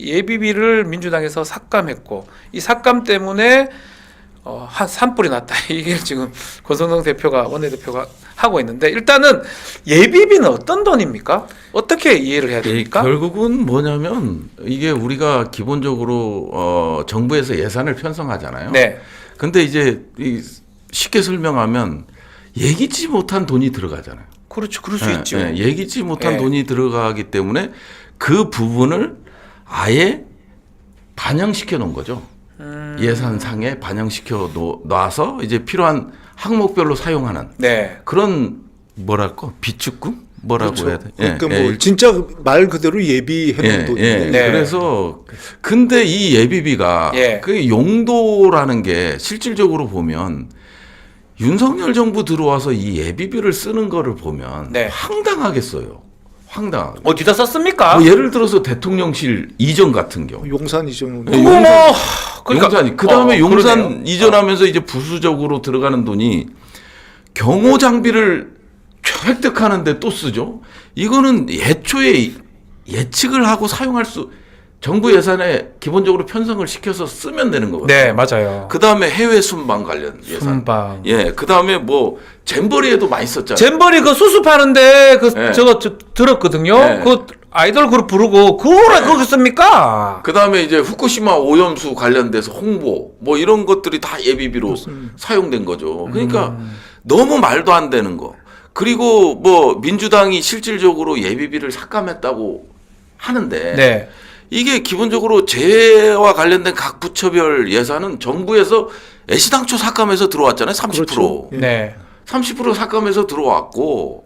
예비비를 민주당에서 삭감했고 이 삭감 때문에 한 산불이 났다. 이게 지금 권성동 대표가 원내대표가 하고 있는데 일단은 예비비는 어떤 돈입니까? 어떻게 이해를 해야 됩니까? 결국은 뭐냐면 이게 우리가 기본적으로 정부에서 예산을 편성하잖아요. 네. 근데 이제 쉽게 설명하면 예기치 못한 돈이 들어가잖아요. 그렇죠. 그럴 수 있죠. 예기치 못한 네. 돈이 들어가기 때문에 그 부분을 아예 반영시켜 놓은 거죠. 예산상에 반영시켜 놔서 이제 필요한 항목별로 사용하는 네. 그런 뭐랄까 비축금 뭐라고 그렇죠. 해야 돼? 그러니까 뭐 진짜 말 그대로 예비해놓은 돈이에요. 네. 그래서 근데 이 예비비가 그 용도라는 게 실질적으로 보면 윤석열 정부 들어와서 이 예비비를 쓰는 거를 보면 황당하게 써요. 황당하게. 어디다 썼습니까? 뭐 예를 들어서 대통령실 이전 같은 경우. 용산 이전. 용산이 그 다음에 용산 이전하면서 이제 부수적으로 들어가는 돈이 경호 장비를 획득하는데 또 쓰죠. 이거는 애초에 예측을 하고 사용할 수 정부 예산에 기본적으로 편성을 시켜서 쓰면 되는 거거든요. 네, 맞아요. 그 다음에 해외 순방 관련 예산. 순방. 예, 그 다음에 뭐 잼버리에도 많이 썼잖아요. 잼버리 그 수습하는데 저거 들었거든요. 네. 그 아이돌 그룹 부르고 그거를 그렇게 씁니까? 그 다음에 이제 후쿠시마 오염수 관련돼서 홍보 뭐 이런 것들이 다 예비비로 사용된 거죠. 그러니까 너무 말도 안 되는 거. 그리고 뭐 민주당이 실질적으로 예비비를 삭감했다고 하는데 이게 기본적으로 재해와 관련된 각 부처별 예산은 정부에서 애시당초 삭감해서 들어왔잖아요. 30%. 그렇죠. 네. 30% 삭감해서 들어왔고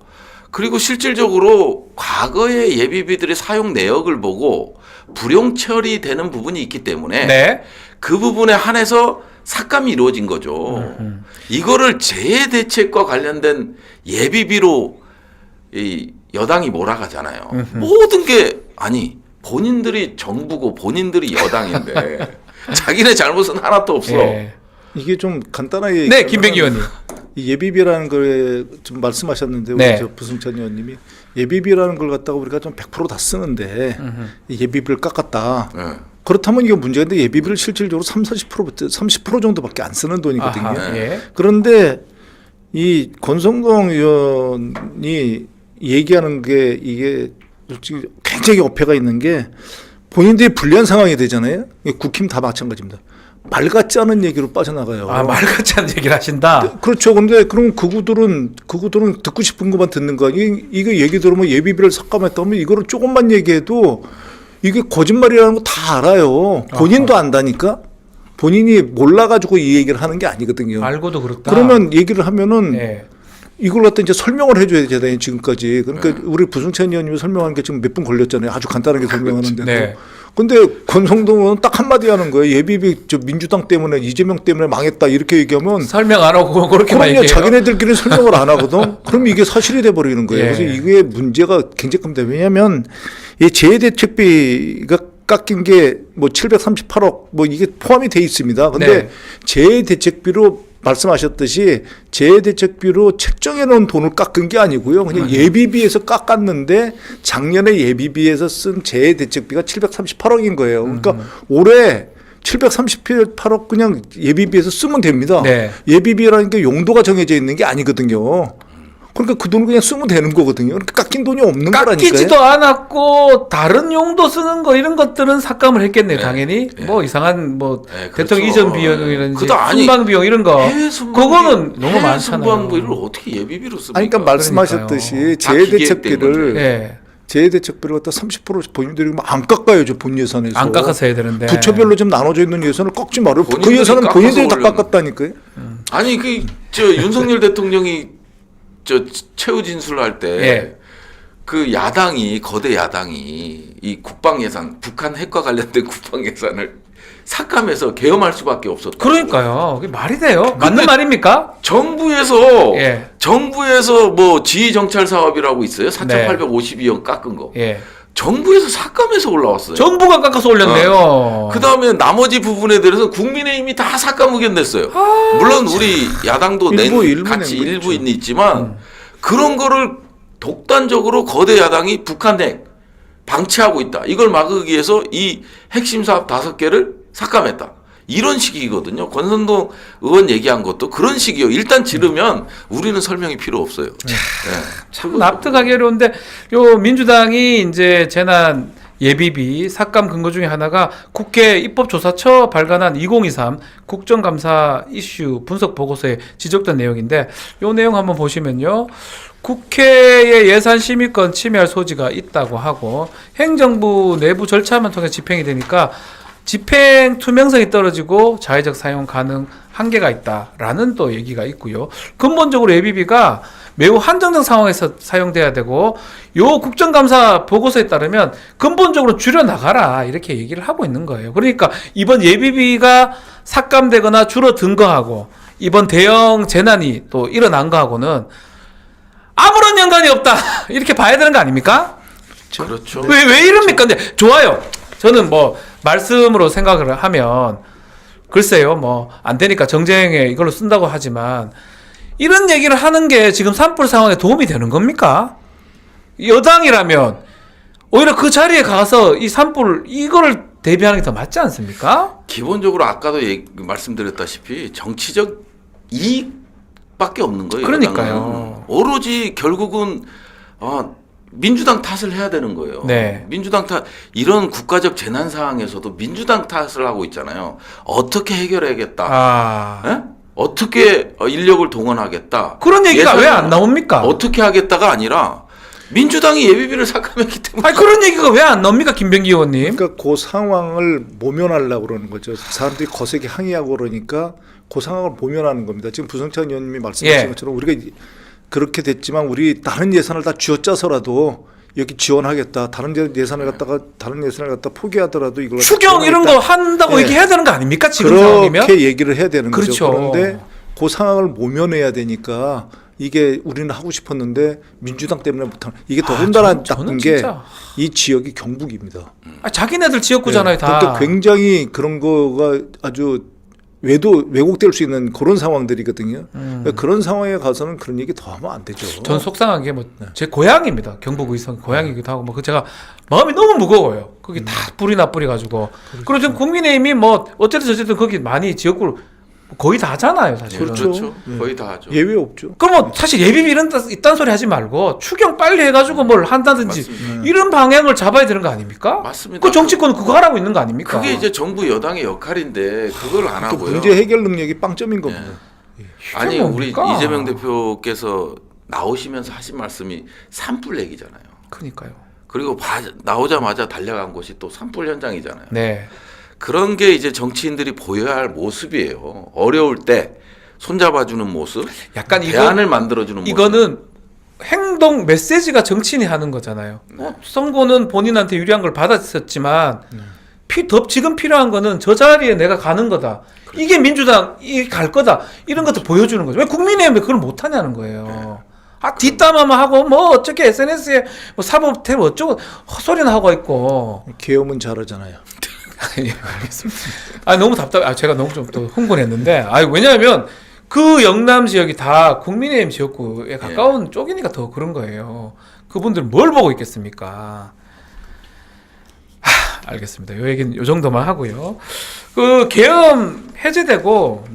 그리고 실질적으로 과거의 예비비들의 사용 내역을 보고 불용 처리되는 부분이 있기 때문에 그 부분에 한해서 삭감이 이루어진 거죠. 이거를 재해 대책과 관련된 예비비로 이 여당이 몰아가잖아요. 모든 게 아니 본인들이 정부고 본인들이 여당인데 자기네 잘못은 하나도 없어. 이게 좀 간단하게 네, 김백기 의원님. 이 예비비라는 걸 좀 말씀하셨는데 우리 저 부승찬 의원님이 예비비라는 걸 갖다가 우리가 좀 100% 다 쓰는데 이 예비비를 깎았다. 그렇다면 이거 문제인데 예비비를 실질적으로 30% 정도밖에 안 쓰는 돈이거든요. 그런데 이 권성동 의원이 얘기하는 게 이게 솔직히 굉장히 어폐가 있는 게 본인들이 불리한 상황이 되잖아요. 국힘 다 마찬가지입니다. 말 같지 않은 얘기로 빠져나가요. 아, 말 같지 않은 얘기를 하신다? 그렇죠. 근데 그럼 그구들은 듣고 싶은 것만 듣는 거야. 이거 얘기 들으면 예비비를 삭감했다면 이거를 조금만 얘기해도 이게 거짓말이라는 거 다 알아요. 본인도 안다니까? 본인이 몰라가지고 이 얘기를 하는 게 아니거든요. 알고도 그렇다. 그러면 얘기를 하면은 이걸 갖다 이제 설명을 해줘야 되잖아요, 지금까지. 그러니까 우리 부승찬 의원님이 설명하는 게 지금 몇 분 걸렸잖아요. 아주 간단하게 설명하는데도. 근데 권성동은 딱 한마디 하는 거예요. 예비비 민주당 때문에 이재명 때문에 망했다 이렇게 얘기하면 설명 안 하고 그렇게만 얘기해요. 자기네들끼리 설명을 안 하거든. 그럼 이게 사실이 돼버리는 거예요. 그래서 이게 문제가 굉장히 큽니다. 왜냐하면 이 재해대책비가 깎인 게 뭐 738억 뭐 이게 포함이 돼 있습니다. 근데 재해대책비로 말씀하셨듯이 재해대책비로 책정해 놓은 돈을 깎은 게 아니고요. 그냥 예비비에서 깎았는데 작년에 예비비에서 쓴 재해대책비가 738억인 거예요. 그러니까 올해 738억 그냥 예비비에서 쓰면 됩니다. 예비비라는 게 용도가 정해져 있는 게 아니거든요. 그러니까 그 돈을 그냥 쓰면 되는 거거든요. 그러니까 깎인 돈이 없는 거라니까요. 깎이지도 않았고 다른 용도 쓰는 거 이런 것들은 삭감을 했겠네요. 당연히 뭐 이상한 뭐 대통령 이전 비용이라든지 순방 비용 이런 거 그거는 너무 많잖아요. 순방비를 어떻게 예비비로 씁니까? 아니, 그러니까 말씀하셨듯이 재해대책비를 갖다 30% 본인들이 안 깎아요, 본 예산에서. 안 깎아서 해야 되는데. 부처별로 좀 나눠져 있는 예산을 꺾지 말아요. 그 예산은 본인들이 다 깎았다니까요. 아니 윤석열 대통령이 최후 진술할 때 그 야당이 거대 야당이 이 국방 예산 북한 핵과 관련된 국방 예산을 삭감해서 계엄할 수밖에 없었다. 그러니까요. 그게 말이 돼요? 맞는 말입니까? 정부에서 뭐 지휘 정찰 사업이라고 있어요. 4,852억 깎은 거. 정부에서 삭감해서 올라왔어요. 정부가 깎아서 올렸네요. 그 다음에 나머지 부분에 대해서 국민의힘이 다 삭감 의견 냈어요. 물론 우리 야당도 같이 일부는 있지만 그런 거를 독단적으로 거대 야당이 북한 핵 방치하고 있다. 이걸 막기 위해서 이 핵심 사업 5개를 삭감했다. 이런 식이거든요. 권선동 의원 얘기한 것도 그런 식이요. 일단 지르면 우리는 설명이 필요 없어요. 참 납득하기 어려운데 요 민주당이 이제 재난 예비비 삭감 근거 중에 하나가 국회 입법조사처 발간한 2023 국정감사 이슈 분석 보고서에 지적된 내용인데 요 내용 한번 보시면요. 국회의 예산 심의권 침해할 소지가 있다고 하고 행정부 내부 절차만 통해 집행이 되니까 집행 투명성이 떨어지고 자의적 사용 가능 한계가 있다라는 또 얘기가 있고요. 근본적으로 예비비가 매우 한정적 상황에서 사용돼야 되고 요 국정감사 보고서에 따르면 근본적으로 줄여나가라 이렇게 얘기를 하고 있는 거예요. 그러니까 이번 예비비가 삭감되거나 줄어든 거하고 이번 대형 재난이 또 일어난 거하고는 아무런 연관이 없다 이렇게 봐야 되는 거 아닙니까? 그렇죠. 왜 이럽니까? 근데 좋아요. 저는 뭐 말씀으로 생각을 하면 글쎄요 뭐 안 되니까 정쟁에 이걸로 쓴다고 하지만 이런 얘기를 하는 게 지금 산불 상황에 도움이 되는 겁니까? 여당이라면 오히려 그 자리에 가서 이 산불 이거를 대비하는 게 더 맞지 않습니까? 기본적으로 아까도 말씀드렸다시피 정치적 이익밖에 없는 거예요. 그러니까요. 여당은. 오로지 결국은 민주당 탓을 해야 되는 거예요. 네. 민주당 탓, 이런 국가적 재난 상황에서도 민주당 탓을 하고 있잖아요. 어떻게 해결해야겠다. 예? 어떻게 인력을 동원하겠다. 그런 얘기가 왜 안 나옵니까? 어떻게 하겠다가 아니라 민주당이 예비비를 삭감했기 때문에. 아니 그런 얘기가 왜 안 나옵니까, 김병기 의원님? 그러니까 그 상황을 모면하려고 그러는 거죠. 사람들이 거세게 항의하고 그러니까 그 상황을 모면하는 겁니다. 지금 부성찬 의원님이 말씀하신 것처럼 우리가 그렇게 됐지만 우리 다른 예산을 다 쥐어짜서라도 여기 지원하겠다. 다른 예산을 갖다 포기하더라도 이걸 추경 이런 거 한다고 얘기해야 되는 거 아닙니까? 지금 그렇게 상황이면? 얘기를 해야 되는 그렇죠. 거죠. 그런데 그 상황을 모면해야 되니까 이게 우리는 하고 싶었는데 민주당 때문에 못하는 이게 더군다나 나쁜 게 이 지역이 경북입니다. 자기네들 지역구잖아요, 다. 그러니까 굉장히 그런 거가 아주 왜곡될 수 있는 그런 상황들이거든요. 그러니까 그런 상황에 가서는 그런 얘기 더 하면 안 되죠. 전 속상한 게 뭐 제 고향입니다. 경북 의성 고향이기도 하고 뭐 그 제가 마음이 너무 무거워요. 거기 다 뿌리 나뿌리 가지고. 그리고 지금 국민의힘이 뭐 어쨌든 저쨌든 거기 많이 지역구를 거의 다 하잖아요, 사실. 그렇죠. 거의 다 하죠. 예외 없죠. 그럼 뭐 사실 예비비 이딴 소리 하지 말고 추경 빨리 해가지고 뭘 한다든지 맞습니다. 이런 방향을 잡아야 되는 거 아닙니까? 맞습니다. 그 정치권은 그거 하라고 있는 거 아닙니까? 그게 이제 정부 여당의 역할인데 그걸 안 그 하고요. 문제 해결 능력이 빵점인 겁니다. 아니 우리 뭡니까? 이재명 대표께서 나오시면서 하신 말씀이 산불 얘기잖아요. 그러니까요. 그리고 나오자마자 달려간 곳이 또 산불 현장이잖아요. 네. 그런 게 이제 정치인들이 보여야 할 모습이에요. 어려울 때 손잡아주는 모습, 약간 대안을 만들어주는 모습. 이거는 행동 메시지가 정치인이 하는 거잖아요. 선거는 본인한테 유리한 걸 받았었지만 지금 필요한 거는 저 자리에 내가 가는 거다. 이게 민주당이 갈 거다. 이런 것도 보여주는 거죠. 왜 국민의힘 왜 그걸 못하냐는 거예요. 뒷담화만 하고 뭐 어떻게 SNS에 뭐 사법템 어쩌고 헛소리나 하고 있고. 계엄은 잘하잖아요. 예, 알겠습니다. 너무 답답해. 제가 너무 좀 또 흥분했는데. 왜냐하면 그 영남 지역이 다 국민의힘 지역구에 가까운 쪽이니까 더 그런 거예요. 그분들 뭘 보고 있겠습니까? 알겠습니다. 요 얘기는 요 정도만 하고요. 그 계엄 해제되고